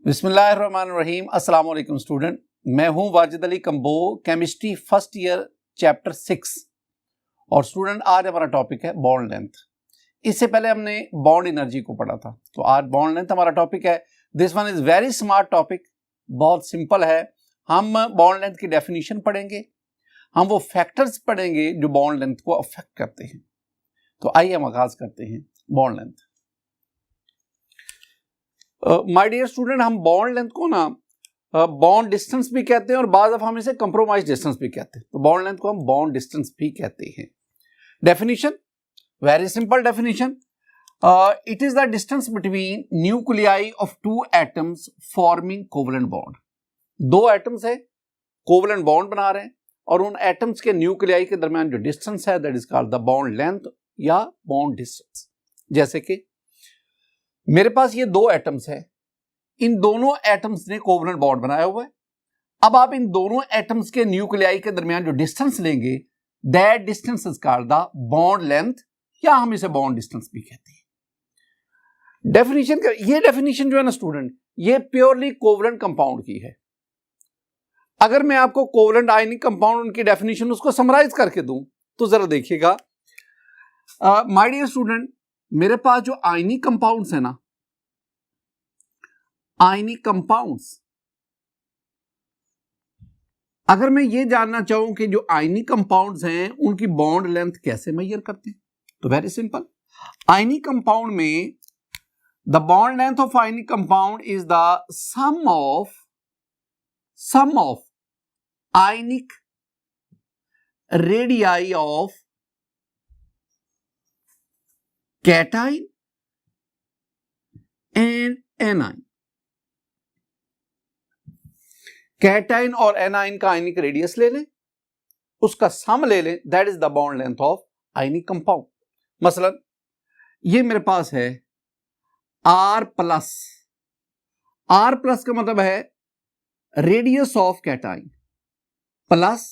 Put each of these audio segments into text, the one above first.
बिस्मिल्लाहिर्रहमानिर्रहीम। अस्सलाम वालेकुम स्टूडेंट, मैं हूं Wajid Ali combo, chemistry first year chapter 6। और स्टूडेंट आज हमारा टॉपिक है बॉन्ड लेंथ। इससे पहले हमने बॉन्ड एनर्जी को पढ़ा था, तो आज बॉन्ड लेंथ हमारा टॉपिक है। This one is very smart topic, बहुत सिंपल है। हम बॉन्ड लेंथ की डेफिनेशन पढ़ेंगे, हम वो फैक्टर्स पढ़ेंगे जो बॉन्ड लेंथ को अफेक्ट करते हैं। तो आइए हम आगाज करते हैं bond length. My dear student, हम बॉन्ड लेंथ को ना बॉन्ड डिस्टेंस भी कहते हैं और बाद हम इसे कंप्रोमाइज डिस्टेंस भी कहते हैं। तो बॉन्ड लेंथ को हम बॉन्ड डिस्टेंस भी कहते हैं। Definition, very simple definition, it is the distance between nuclei of two atoms forming covalent bond. दो एटम्स है, कोवलेंट बॉन्ड बना रहे हैं और उन एटम्स के न्यूक्लियाई के दरमियान जो डिस्टेंस है that is called the bond length या बॉन्ड डिस्टेंस। जैसे कि मेरे पास ये दो एटम्स है, इन दोनों एटम्स ने कोवलेंट बॉन्ड बनाया हुआ है। अब आप इन दोनों एटम्स के न्यूक्लियाई के दरमियान जो डिस्टेंस लेंगे that distance is called the bond length, या हम इसे बॉन्ड डिस्टेंस भी कहते हैं। डेफिनेशन, ये डेफिनेशन जो है ना स्टूडेंट, ये प्योरली कोवलेंट कंपाउंड की है। अगर मैं आपको कोवलेंट आयनिक कंपाउंड उनकी डेफिनेशन उसको समराइज करके दूं तो जरा देखिएगा माय डियर स्टूडेंट, मेरे पास जो आयनिक कंपाउंड्स है ना, आयनिक कंपाउंड्स, अगर मैं ये जानना चाहूं कि जो आयनिक कंपाउंड्स हैं उनकी बॉन्ड लेंथ कैसे मेजर करते हैं, तो वेरी सिंपल। आयनिक कंपाउंड में the bond length of ionic compound is the sum of ionic radii of cation and anion. Cation और एनाइन का आयनिक रेडियस ले लें, उसका सम ले लें, that is the bond length of ionic compound. मसलन ये मेरे पास है R प्लस, R प्लस का मतलब है radius of cation plus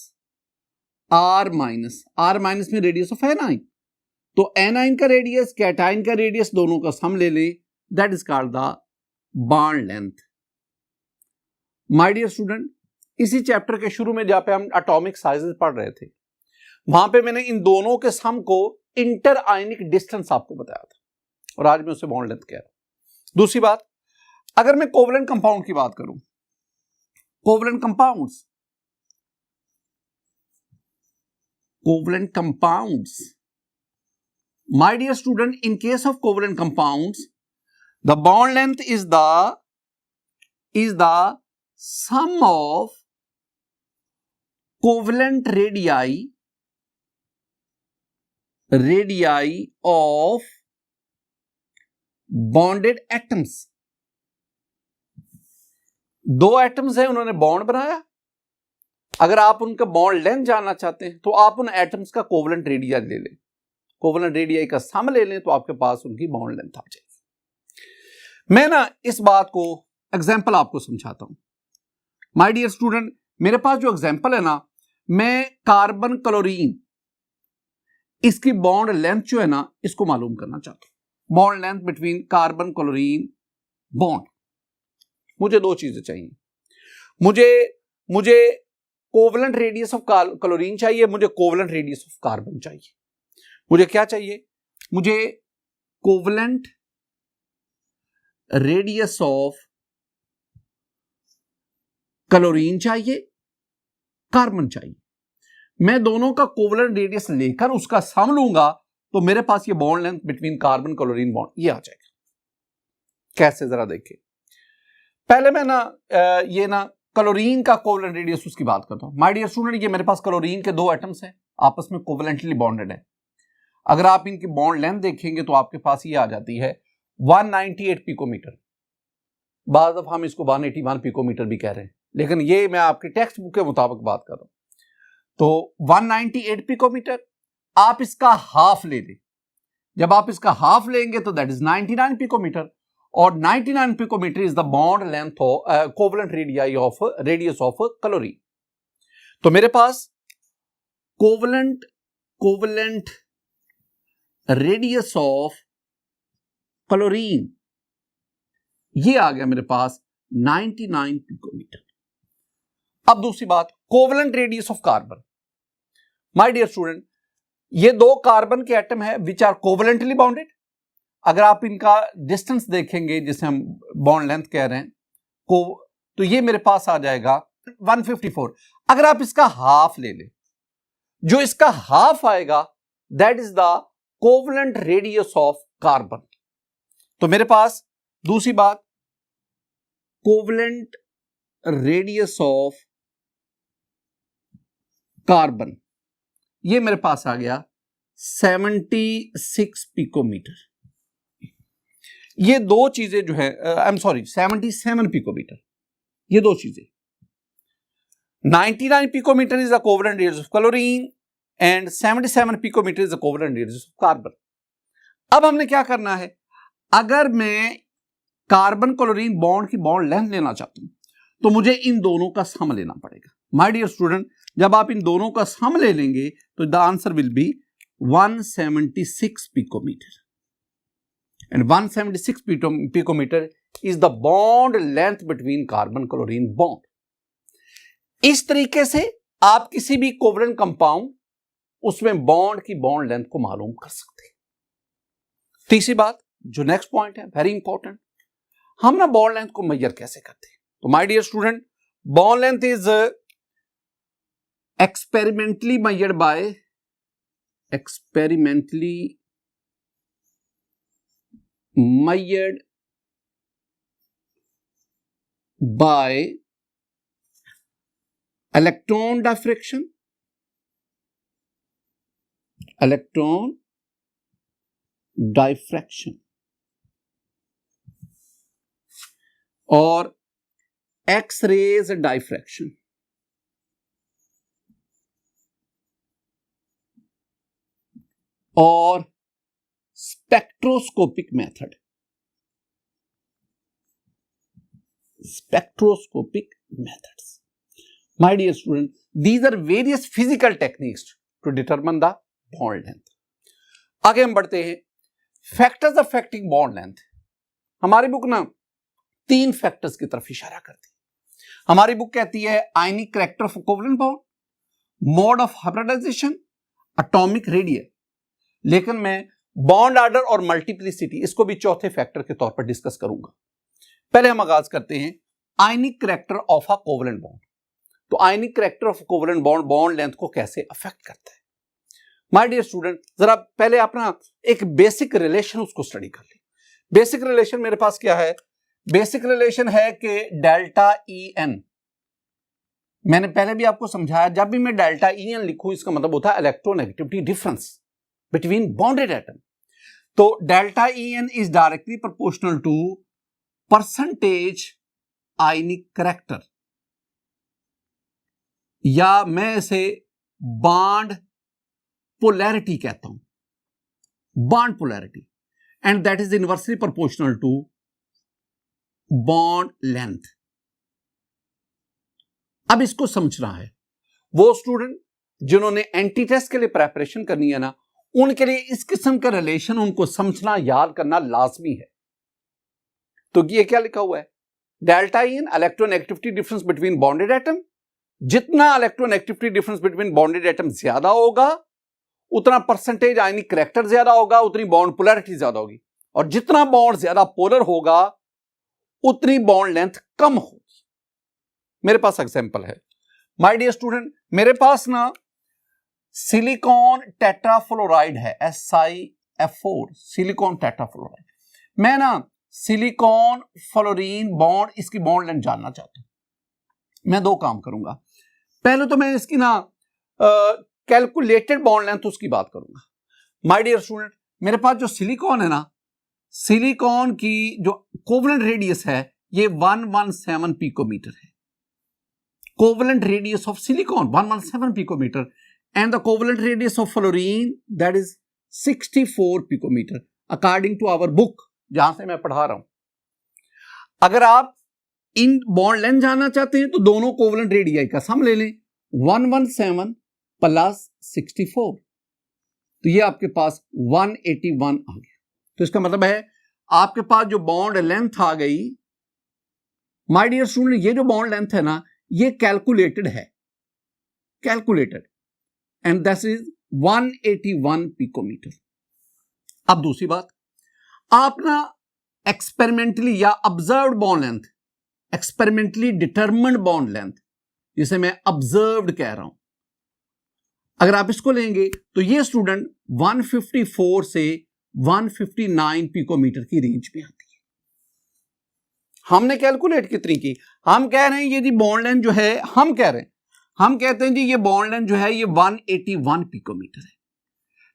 R minus में रेडियस ऑफ एनाइन। तो एनाइन का रेडियस, कैटाइन का रेडियस, दोनों का सम ले लें, that is called the bond length. My dear student, इसी चैप्टर के शुरू में जहां पे हम एटॉमिक साइजेस पढ़ रहे थे वहां पे मैंने इन दोनों के सम को इंटर आयनिक डिस्टेंस आपको बताया था और आज मैं उसे बॉन्ड लेंथ कह रहा हूं। दूसरी बात, अगर मैं कोवलेंट कंपाउंड की बात करूं, covalent compounds, my dear student, in case of covalent compounds the bond length is the sum of covalent radii of bonded atoms। दो एटम्स हैं, उन्होंने बॉन्ड बनाया। अगर आप उनका बॉन्ड लेंथ जानना चाहते हैं तो आप उन एटम्स का कोवलेंट रेडियाई ले लें, कोवलेंट रेडियाई का सम ले लें, तो आपके पास उनकी बॉन्ड लेंथ आ जाएगी। मैं ना इस बात को एग्जाम्पल आपको समझाता हूं। माय डियर स्टूडेंट, मेरे पास जो एग्जांपल है ना, मैं कार्बन क्लोरीन, इसकी बॉन्ड लेंथ जो है ना, इसको मालूम करना चाहता हूं। Bond length between carbon chlorine bond. मुझे दो चीजें चाहिए, मुझे कोवलेंट रेडियस ऑफ क्लोरीन चाहिए, मुझे कोवलेंट रेडियस ऑफ कार्बन चाहिए। मुझे क्या चाहिए? मुझे कोवलेंट रेडियस ऑफ क्लोरीन चाहिए, कार्बन चाहिए। मैं दोनों का कोवलेंट रेडियस लेकर उसका सम लूंगा तो मेरे पास ये bond length between carbon chlorine bond ये आ जाएगा। कैसे, जरा देखिए। पहले मैं ये क्लोरीन का कोवलेंट रेडियस उसकी बात करता हूं। माय डियर स्टूडेंट, ये मेरे पास क्लोरीन के दो एटम्स हैं, आपस में कोवलेंटली बॉन्डेड है। अगर आप इनकी बॉन्ड लेंथ देखेंगे तो आपके पास ये आ जाती है 198 पिकोमीटर। बाद अब हम इसको 181 पिकोमीटर भी कह रहे हैं, लेकिन ये मैं आपके टेक्स्ट बुक के मुताबिक बात कर रहा हूं। तो 198 पिकोमीटर, आप इसका हाफ ले लें। जब आप इसका हाफ लेंगे तो दैट इज 99 पिकोमीटर, और 99 picometer is the bond length covalent radius of chlorine. तो मेरे पास कोवलेंट रेडियस ऑफ क्लोरीन ये आ गया मेरे पास 99 पिकोमीटर। अब दूसरी बात, covalent radius of carbon. My dear student, ये दो कार्बन के एटम है विच आर कोवलेंटली बॉन्डेड। अगर आप इनका डिस्टेंस देखेंगे जिसे हम बॉन्ड लेंथ कह रहे हैं तो ये मेरे पास आ जाएगा 154। अगर आप इसका हाफ ले लें, जो इसका हाफ आएगा that is the covalent radius of carbon. तो मेरे पास दूसरी बात, कोवलेंट रेडियस ऑफ कार्बन, ये मेरे पास आ गया 76 पिकोमीटर। ये दो चीजें जो है, आई एम सॉरी 77 पिकोमीटर, ये दो चीजें। 99 picometer is the covalent radius of chlorine and 77 picometer is the covalent radius of carbon. अब हमने क्या करना है, अगर मैं कार्बन क्लोरीन बॉन्ड की बॉन्ड लेंथ लेना चाहता हूं तो मुझे इन दोनों का सम लेना पड़ेगा। माय डियर स्टूडेंट, जब आप इन दोनों का सम ले लेंगे तो the answer will be 176 picometer and 176 picometer is the bond length between carbon chlorine bond। इस तरीके से आप किसी भी कोवलेंट कंपाउंड उसमें बॉन्ड की बॉन्ड लेंथ को मालूम कर सकते हैं। तीसरी बात, जो नेक्स्ट पॉइंट है वेरी इंपॉर्टेंट, हम ना बॉन्ड लेंथ को मेजर कैसे करते हैं। तो my dear student, bond length is experimentally measured by electron diffraction और X-rays diffraction और spectroscopic method. Spectroscopic methods. My dear student, these are various physical techniques to determine the bond length. आगे हम बढ़ते हैं, फैक्टर्स अफेक्टिंग बॉन्ड लेंथ। हमारी book ना 3 factors की तरफ इशारा करती है। हमारी बुक कहती है ionic character of covalent bond, mode of hybridisation, atomic radius. लेकिन मैं बॉन्ड ऑर्डर और मल्टीप्लिसिटी इसको भी चौथे फैक्टर के तौर पर डिस्कस करूंगा। पहले हम आगाज करते हैं ionic character of a covalent bond. तो ionic character of covalent bond bond length को कैसे अफेक्ट करता है। माय डियर स्टूडेंट, जरा पहले अपना एक बेसिक रिलेशन उसको स्टडी कर ले। बेसिक रिलेशन मेरे पास क्या है, बेसिक रिलेशन है कि डेल्टा ई एन, मैंने पहले भी आपको समझाया, जब भी मैं डेल्टा ई एन लिखूं इसका मतलब होता है electronegativity difference between bonded atom. तो delta E N is directly proportional to percentage ionic character, या मैं इसे बॉन्ड पोलैरिटी कहता हूं, bond polarity, and that is inversely proportional to bond length. अब इसको समझना है, वो स्टूडेंट जिन्होंने एंटी टेस्ट के लिए प्रेपरेशन करनी है ना, उनके लिए इस किस्म का रिलेशन उनको समझना याद करना लाजमी है। तो ये क्या लिखा हुआ है, delta in electronegativity difference between bonded atom. जितना electronegativity difference between bonded atom ज्यादा होगा उतना परसेंटेज आयनिक करैक्टर ज्यादा होगा, उतनी बॉन्ड पोलैरिटी ज्यादा होगी, और जितना बॉन्ड ज्यादा पोलर होगा उतनी बॉन्ड लेंथ कम होगी। मेरे पास एग्जांपल है माय डियर स्टूडेंट, मेरे पास ना सिलिकॉन टेट्राफ्लोराइड है, SiF4 सिलिकॉन टेट्राफ्लोराइड। मैं ना सिलिकॉन फ्लोरीन बॉन्ड, इसकी बॉन्ड लेंथ जानना चाहता हूं। मैं 2 काम करूंगा। पहले तो मैं इसकी ना कैलकुलेटेड बॉन्ड लेंथ उसकी बात करूंगा। माय डियर स्टूडेंट, मेरे पास जो सिलिकॉन है ना, सिलिकॉन की जो कोवलेंट रेडियस है ये 117 पिकोमीटर है। Covalent radius of silicon 117 picometer, and the covalent radius of fluorine that is 64 picometer according to our book जहां से मैं पढ़ा रहा हूं। अगर आप इन बॉन्ड लेंथ जानना चाहते हैं तो दोनों कोवलेंट रेडियाई का सम ले लें, 117 प्लस 64, तो ये आपके पास 181 आ गया। तो इसका मतलब है आपके पास जो बॉन्ड लेंथ आ गई माय डियर स्टूडेंट, ये जो बॉन्ड लेंथ है ना, ये कैलकुलेटेड है, calculated, and that is 181 picometer. अब दूसरी बात, आप ना एक्सपेरिमेंटली या observed bond length, experimentally determined bond length, जिसे मैं ऑब्जर्व्ड कह रहा हूं, अगर आप इसको लेंगे तो ये स्टूडेंट 154 से 159 पिकोमीटर की रेंज में आती है। हमने कैलकुलेट कितनी की? हम कह रहे हैं ये जी बॉन्ड लेंथ जो है, हम कहते हैं जी ये बॉन्ड लेंथ जो है ये 181 पिकोमीटर है।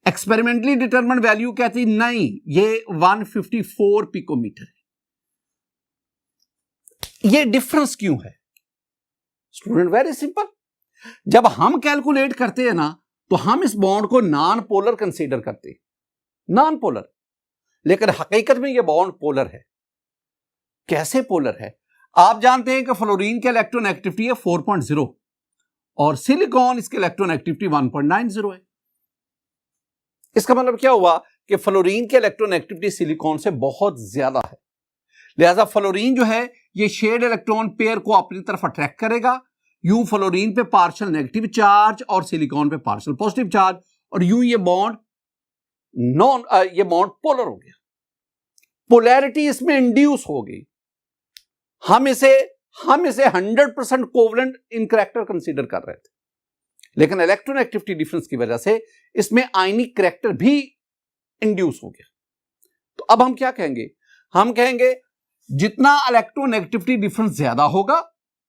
एक्सपेरिमेंटली डिटरमिन्ड वैल्यू कहती नहीं, ये 154 पिकोमीटर है। ये डिफरेंस क्यों है स्टूडेंट? वेरी सिंपल, जब हम कैलकुलेट करते हैं ना तो हम इस बॉन्ड को नॉन पोलर कंसीडर करते हैं, नॉन पोलर, लेकिन हकीकत में ये बॉन्ड पोलर है। कैसे पोलर है? आप जानते हैं कि फ्लोरीन की इलेक्ट्रोनेगेटिविटी है 4.0 और सिलिकॉन इसकी इलेक्ट्रोनेगेटिविटी 1.90 है। इसका मतलब क्या हुआ कि फ्लोरीन की इलेक्ट्रोनेगेटिविटी सिलिकॉन से बहुत ज्यादा है, लिहाजा फ्लोरीन जो है ये शेयर्ड इलेक्ट्रॉन पेयर को अपनी तरफ अट्रैक्ट करेगा। यूं फ्लोरीन पे पार्शियल नेगेटिव चार्ज और सिलिकॉन पे पार्शियल पॉजिटिव चार्ज, और यूं ये बॉन्ड पोलर हो गया, पोलैरिटी इसमें इंड्यूस हो गई। हम इसे 100% कोवलेंट इन करैक्टर कंसीडर कर रहे थे, लेकिन इलेक्ट्रोनेगेटिविटी डिफरेंस की वजह से इसमें आयनिक करैक्टर भी इंड्यूस हो गया। तो अब हम क्या कहेंगे? हम कहेंगे जितना इलेक्ट्रोनेगेटिविटी डिफरेंस ज्यादा होगा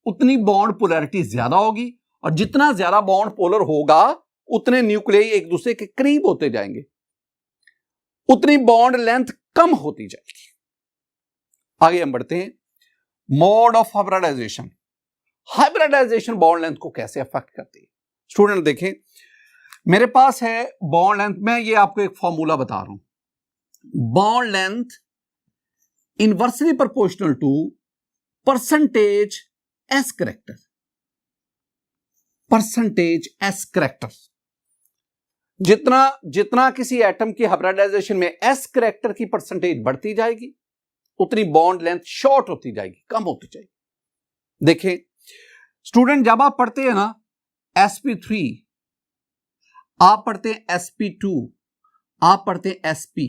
उतनी बॉन्ड पोलैरिटी ज्यादा होगी, और जितना ज्यादा बॉन्ड पोलर होगा उतने न्यूक्लियाई एक दूसरे के करीब होते जाएंगे, उतनी बॉन्ड लेंथ कम होती जाएगी। आगे हम बढ़ते हैं, mode of hybridization. Hybridization bond length को कैसे अफेक्ट करती है? स्टूडेंट देखें, मेरे पास है बॉन्ड लेंथ, मैं ये आपको एक फॉर्मूला बता रहा हूं, bond length inversely proportional to percentage s character, percentage s character. जितना किसी एटम की हाइब्रिडाइजेशन में एस करैक्टर की परसेंटेज बढ़ती जाएगी उतनी बॉन्ड लेंथ शॉर्ट होती जाएगी, कम होती जाएगी। देखें स्टूडेंट, जब आप पढ़ते हैं ना sp3, आप पढ़ते हैं sp2, आप पढ़ते हैं sp,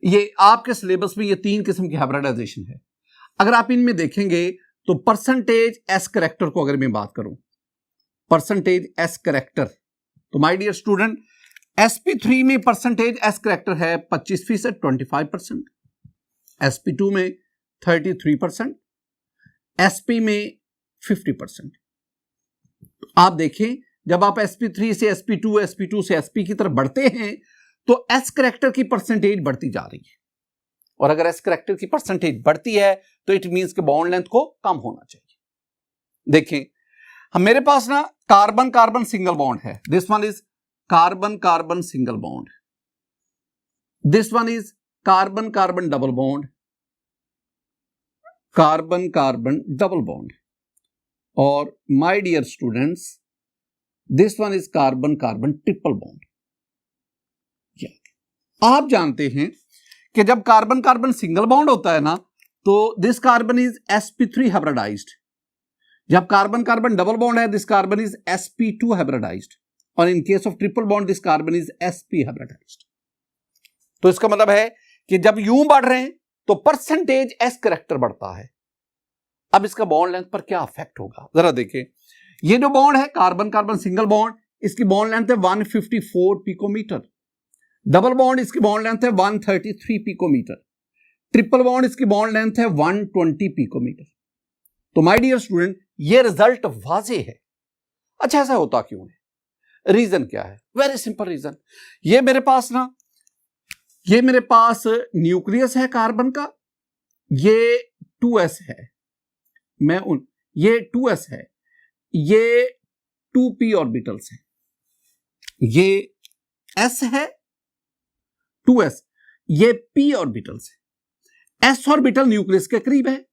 ये आपके सिलेबस में ये 3 किस्म की हाइब्रिडाइजेशन है। अगर आप इनमें देखेंगे तो परसेंटेज एस करैक्टर को अगर मैं बात करूं, परसेंटेज एस करैक्टर, तो माय डियर स्टूडेंट sp3 में परसेंटेज एस करैक्टर है 25%, 25%, sp2 में 33%, sp में 50%। तो आप देखें जब आप sp3 से sp2 से sp की तरफ बढ़ते हैं तो एस करैक्टर की परसेंटेज बढ़ती जा रही है, और अगर एस करैक्टर की परसेंटेज बढ़ती है तो इट मींस कि बॉन्ड लेंथ को कम होना चाहिए। देखें हम, मेरे पास ना कार्बन कार्बन सिंगल बॉन्ड है, this one is carbon carbon single bond, this one is carbon carbon double bond, carbon carbon double bond, और my dear students this one is carbon carbon triple bond. आप जानते हैं कि जब carbon carbon single bond होता है ना तो this carbon is sp3 hybridised, जब कार्बन कार्बन डबल बॉन्ड है this carbon is sp2 hybridised, और in case of triple bond this carbon is sp hybridised. तो इसका मतलब है कि जब यूं बढ़ रहे हैं तो परसेंटेज एस करैक्टर बढ़ता है। अब इसका बॉन्ड लेंथ पर क्या इफेक्ट होगा जरा देखिए, ये जो बॉन्ड है कार्बन कार्बन सिंगल बॉन्ड, इसकी बॉन्ड लेंथ है 154 पिकोमीटर, डबल बॉन्ड इसकी बॉन्ड लेंथ है 133 पिकोमीटर, ट्रिपल बॉन्ड इसकी बॉन्ड लेंथ है 120 पिकोमीटर। तो माय डियर स्टूडेंट ये रिजल्ट वाजे है। अच्छा ऐसा होता क्यों है? रीजन क्या है? वेरी सिंपल रीजन, ये मेरे पास न्यूक्लियस है कार्बन का, ये 2s है, ये 2s है, ये 2p ऑर्बिटल्स है, ये s है 2s, ये p ऑर्बिटल्स है। s ऑर्बिटल न्यूक्लियस के करीब है,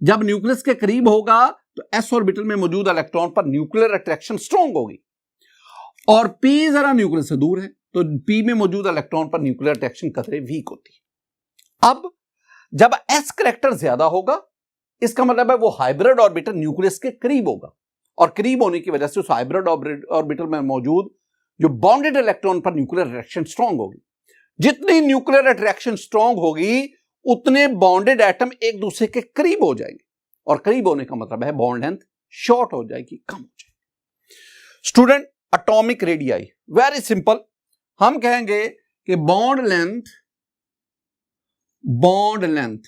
जब न्यूक्लियस के करीब होगा तो s ऑर्बिटल में मौजूद इलेक्ट्रॉन पर न्यूक्लियर अट्रैक्शन स्ट्रॉन्ग होगी, और p जरा न्यूक्लियस से दूर है तो p में मौजूद इलेक्ट्रॉन पर न्यूक्लियर अट्रैक्शन कतरे वीक होती है। अब जब s करैक्टर ज्यादा होगा इसका मतलब है वो हाइब्रिड ऑर्बिटल न्यूक्लियस के करीब होगा, और करीब होने की वजह से उस हाइब्रिड ऑर्बिटल में मौजूद जो बॉन्डेड इलेक्ट्रॉन पर न्यूक्लियर अट्रैक्शन स्ट्रांग होगी। जितनी न्यूक्लियर अट्रैक्शन स्ट्रांग होगी उतने बॉन्डेड एटम एक दूसरे के करीब हो जाएंगे, और करीब होने का मतलब है बॉन्ड लेंथ शॉर्ट हो जाएगी, कम हो जाएगी। Student, atomic radii very simple, हम कहेंगे कि bond length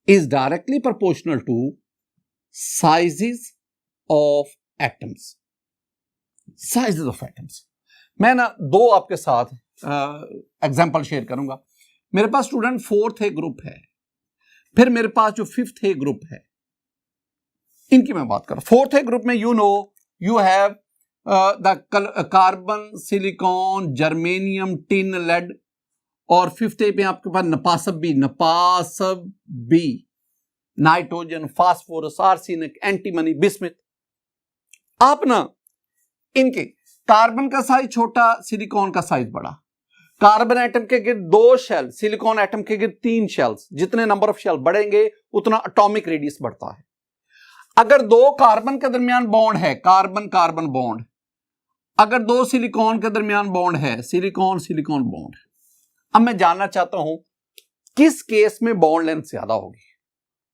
is directly proportional two sizes of atoms. Sizes of atoms, मैं ना दो आपके साथ एग्जांपल शेयर करूंगा। मेरे पास स्टूडेंट फोर्थ ए ग्रुप है, फिर मेरे पास जो फिफ्थ ए ग्रुप है, इनकी मैं बात कर रहा हूं। फोर्थ ए ग्रुप में you have the carbon, silicon, germanium, tin, lead, और फिफ्थ ए पे आपके पास नपासब बी, nitrogen, phosphorus, arsenic, antimony, bismuth. आप ना इनके कार्बन का साइज छोटा, सिलिकॉन का साइज बड़ा, कार्बन एटम के गिर्द 2 शेल, सिलिकॉन एटम के गिर्द 3 शेल्स, जितने नंबर ऑफ शेल बढ़ेंगे उतना एटॉमिक रेडियस बढ़ता है। अगर 2 कार्बन के दरमियान बॉन्ड है, कार्बन कार्बन बॉन्ड, अगर 2 सिलिकॉन के दरमियान बॉन्ड है, सिलिकॉन सिलिकॉन बॉन्ड। अब मैं जानना चाहता हूं किस केस में बॉन्ड लेंथ ज्यादा होगी।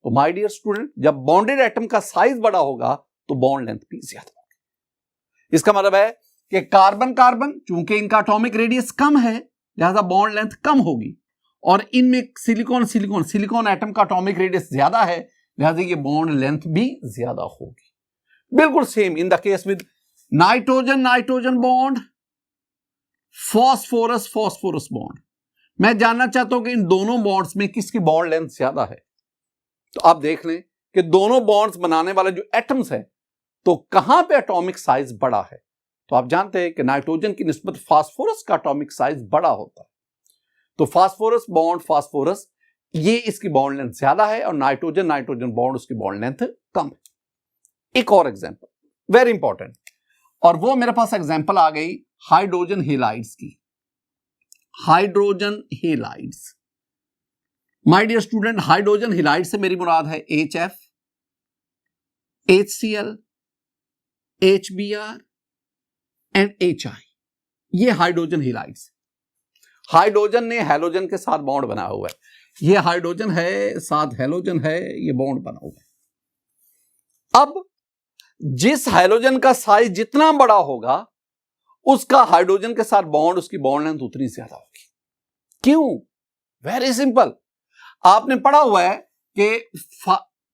तो माय डियर स्टूडेंट, जब बॉन्डेड एटम का साइज बड़ा होगा तो बॉन्ड लेंथ भी ज्यादा होगी। इसका मतलब है कि कार्बन कार्बन, चूंकि इनका एटॉमिक रेडियस कम है लिहाजा बॉन्ड लेंथ कम होगी, और इनमें सिलिकॉन एटम का एटॉमिक रेडियस ज्यादा है लिहाजा ये बॉन्ड लेंथ भी ज्यादा होगी। बिल्कुल same in the case with nitrogen bond, phosphorus bond. मैं जानना चाहता हूं कि इन दोनों बॉन्ड्स में किसकी बॉन्ड लेंथ ज्यादा है। तो आप देख लें कि दोनों बॉन्ड्स बनाने वाले जो एटम्स हैं, तो कहां पे एटॉमिक साइज बड़ा है। तो आप जानते हैं कि नाइट्रोजन की निस्बत फास्फोरस का एटॉमिक साइज बड़ा होता है, तो फास्फोरस ये इसकी बॉन्ड लेंथ ज्यादा है, और नाइट्रोजन बॉन्ड उसकी बॉन्ड लेंथ कम है। एक और एग्जांपल वेरी इंपॉर्टेंट, और वो मेरे पास एग्जांपल आ गई हाइड्रोजन हेलाइड्स की। Hydrogen halides, my dear student, hydrogen halide से मेरी मुराद है HF, HCl, HBr and HI। ये हाइड्रोजन हेलाइड्स। हाइड्रोजन ने हैलोजन के साथ बॉन्ड बना हुआ है, ये हाइड्रोजन है साथ हैलोजन है, ये बॉन्ड बना हुआ है। अब जिस हैलोजन का साइज जितना बड़ा होगा उसका हाइड्रोजन के साथ बॉन्ड, उसकी बॉन्ड लेंथ उतनी ज्यादा होगी। क्यों? वेरी सिंपल, आपने पढ़ा हुआ है कि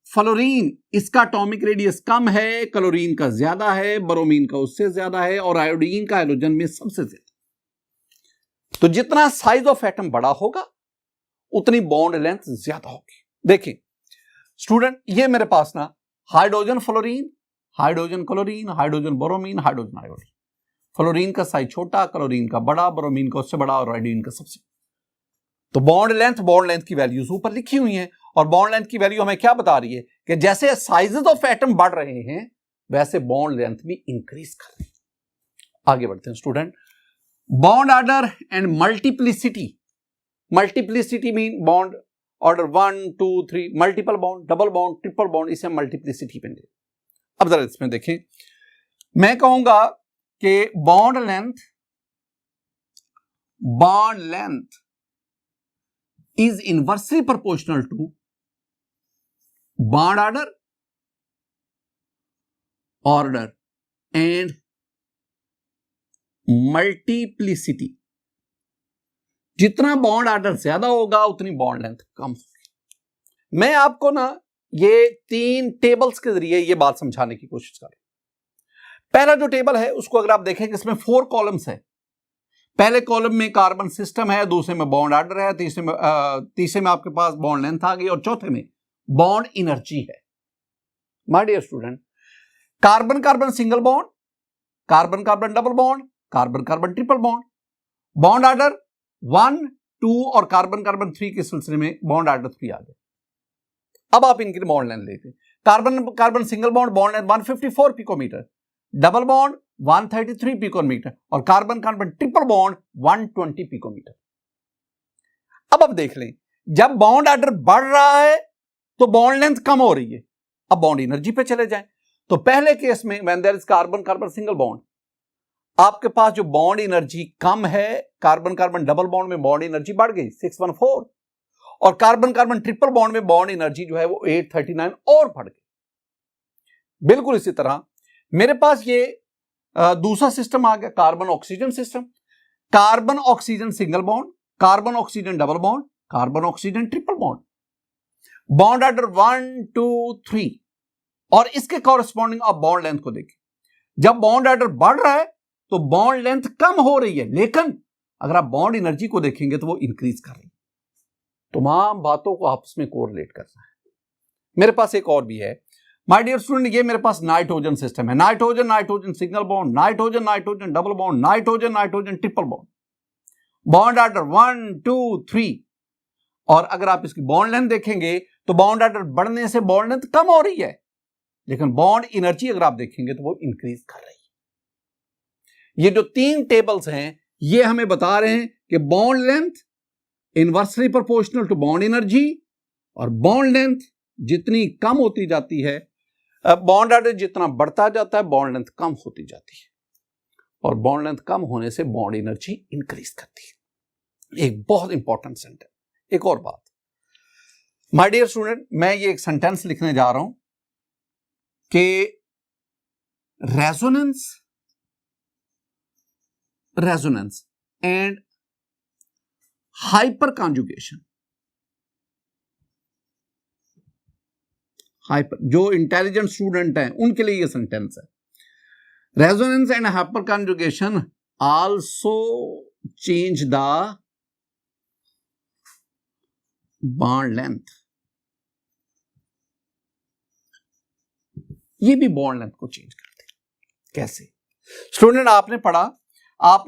फ्लोरीन इसका एटॉमिक रेडियस कम है, क्लोरीन का ज्यादा है, ब्रोमीन का उससे ज्यादा है, और आयोडीन का हैलोजन में सबसे ज्यादा। तो जितना साइज ऑफ एटम बड़ा होगा उतनी बॉन्ड लेंथ ज्यादा होगी। देखिए स्टूडेंट, ये मेरे पास ना hydrogen fluorine, hydrogen chlorine, hydrogen bromine, hydrogen iodine. Fluorine का साइज छोटा, क्लोरीन का बड़ा, ब्रोमीन का उससे बड़ा, और आयोडीन का सबसे। तो बॉन्ड लेंथ की वैल्यूज ऊपर लिखी हुई हैं, और बॉन्ड लेंथ की वैल्यू हमें क्या बता रही है कि जैसे साइजेस ऑफ एटम बढ़ रहे हैं वैसे बॉन्ड लेंथ भी इंक्रीज कर रही है। आगे बढ़ते हैं student. Bond order and multiplicity. Multiplicity mean bond order 1 2 3, multiple bond, double bond, triple bond, इसे मल्टीप्लिसिटी पे ले। अब जरा इसमें देखें, मैं कहूंगा कि bond length is inversely proportional to bond order and multiplicity। जितना बॉन्ड ऑर्डर ज्यादा होगा उतनी बॉन्ड लेंथ कम होगी। मैं आपको ना ये 3 टेबल्स के जरिए ये बात समझाने की कोशिश कर रहा हूं। पहला जो टेबल है उसको अगर आप देखें कि इसमें 4 कॉलम्स है। पहले कॉलम में कार्बन सिस्टम है, दूसरे में बॉन्ड ऑर्डर है, तीसरे में आपके पास बॉन्ड लेंथ आ गई, और चौथे में बॉन्ड एनर्जी है। My dear student, carbon carbon single bond, carbon carbon double bond, carbon carbon triple bond, bond order 1 2 और कार्बन कार्बन 3 के सिलसिले में बॉन्ड ऑर्डर 3 आ गए। अब आप इनकी बॉन्ड लेंथ लेते हैं। Carbon carbon single bond length 154 picometre, double bond 133 picometre, और carbon carbon triple bond 120 picometre. अब आप देख लें, जब बॉन्ड ऑर्डर बढ़ रहा है तो बॉन्ड लेंथ कम हो रही है। अब बॉन्ड एनर्जी पे चले जाएं, तो पहले केस में when there is carbon carbon single bond, आपके पास जो बॉन्ड एनर्जी कम है, कार्बन कार्बन डबल बॉन्ड में बॉन्ड एनर्जी बढ़ गई 614, और कार्बन कार्बन ट्रिपल बॉन्ड में बॉन्ड एनर्जी जो है वो 839 और बढ़ गई। बिल्कुल इसी तरह मेरे पास ये दूसरा सिस्टम आ गया, carbon oxygen system. Carbon oxygen single bond, carbon oxygen double bond, carbon oxygen triple bond, bond order 1 2 3, और इसके कॉरेस्पॉन्डिंग आप बॉन्ड लेंथ को देखें। जब बॉन्ड ऑर्डर बढ़ रहा है तो बॉन्ड लेंथ कम हो रही है, लेकिन अगर आप बॉन्ड एनर्जी को देखेंगे तो वो इंक्रीज कर रही है। तमाम बातों को आपस में कोरिलेट करना है। मेरे पास एक और भी है माय डियर स्टूडेंट, ये मेरे पास नाइट्रोजन सिस्टम है। Nitrogen nitrogen single bond, nitrogen nitrogen double bond, nitrogen nitrogen triple bond, bond order 1 2 3, और अगर आप इसकी बॉन्ड लेंथ देखेंगे तो बॉन्ड ऑर्डर बढ़ने से बॉन्ड लेंथ कम हो रही है, लेकिन बॉन्ड एनर्जी अगर आप देखेंगे तो वो इंक्रीज कर रही है। ये जो तीन टेबल्स हैं ये हमें बता रहे हैं कि bond length inversely proportional to bond energy, और बॉन्ड लेंथ जितनी कम होती जाती है, बॉन्ड ऑर्डर जितना बढ़ता जाता है, बॉन्ड लेंथ कम होती जाती है, और बॉन्ड लेंथ कम होने से बॉन्ड एनर्जी इंक्रीज करती है। एक बहुत इंपॉर्टेंट सेंटेंस। एक और बात माय डियर स्टूडेंट, मैं ये एक सेंटेंस लिखने जा रहा हूं कि resonance and hyper conjugation, hyper, जो इंटेलिजेंट स्टूडेंट हैं उनके लिए ये सेंटेंस है। Resonance and hyper conjugation also change the bond length. ये भी बॉन्ड लेंथ को चेंज करते हैं। कैसे? स्टूडेंट आपने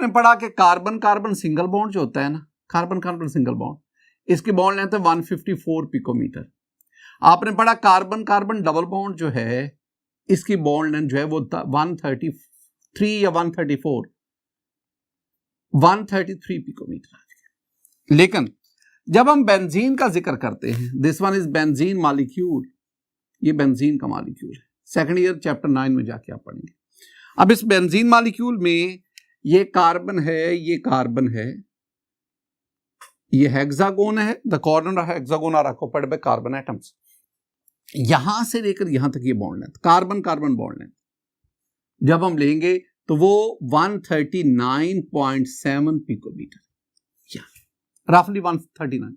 पढ़ा कि कार्बन कार्बन सिंगल बॉन्ड जो होता है ना, कार्बन कार्बन सिंगल बॉन्ड, इसकी बॉन्ड लेंथ है 154 पिकोमीटर। आपने पढ़ा कार्बन कार्बन डबल बॉन्ड जो है इसकी बॉन्ड लेंथ जो है वो 133 या 133 पिकोमीटर। लेकिन जब हम बेंजीन का जिक्र करते हैं, this one is benzene molecule, ये बेंजीन का मॉलिक्यूल है, सेकंड ईयर चैप्टर 9 में जाके आप पढ़ेंगे। अब इस बेंजीन मॉलिक्यूल में ये कार्बन है, ये कार्बन है, ये हेक्सागोन है, the corner of hexagon are occupied by carbon atoms. यहां से लेकर यहां तक ये bond length, carbon carbon bond length जब हम लेंगे तो वो 139.7 पिकोमीटर, रफली 139।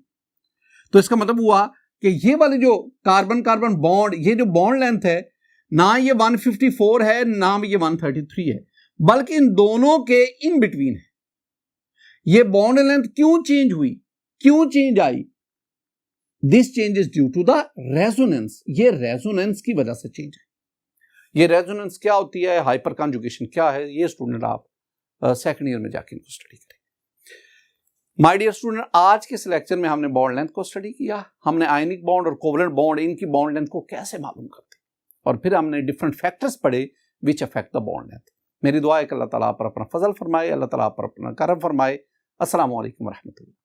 तो इसका मतलब हुआ कि ये वाले जो कार्बन कार्बन बॉन्ड, ये जो बॉन्ड लेंथ है ना, ये 154 है ना ये 133 है, बल्कि इन दोनों के इन बिटवीन है। ये बॉन्ड लेंथ क्यों चेंज हुई, क्यों चेंज आई? This change is due to the resonance. ये रेजोनेंस की वजह से चेंज है। ये रेजोनेंस क्या होती है, हाइपर कॉन्जुगेशन क्या है, ये स्टूडेंट आप सेकंड ईयर में जाके इनको स्टडी करें। माय डियर स्टूडेंट, आज के इस लेक्चर में हमने बॉन्ड लेंथ को स्टडी किया, हमने आयनिक बॉन्ड और कोवलेंट बॉन्ड, इनकी बॉन्ड लेंथ को कैसे मालूम करते, और फिर हमने डिफरेंट फैक्टर्स पढ़े which affect the bond length. मेरी दुआ है कि अल्लाह ताला आप पर अपना फजल फरमाए, अल्लाह ताला आप पर अपना करम फरमाए। अस्सलाम वालेकुम रहमतुल्लाह।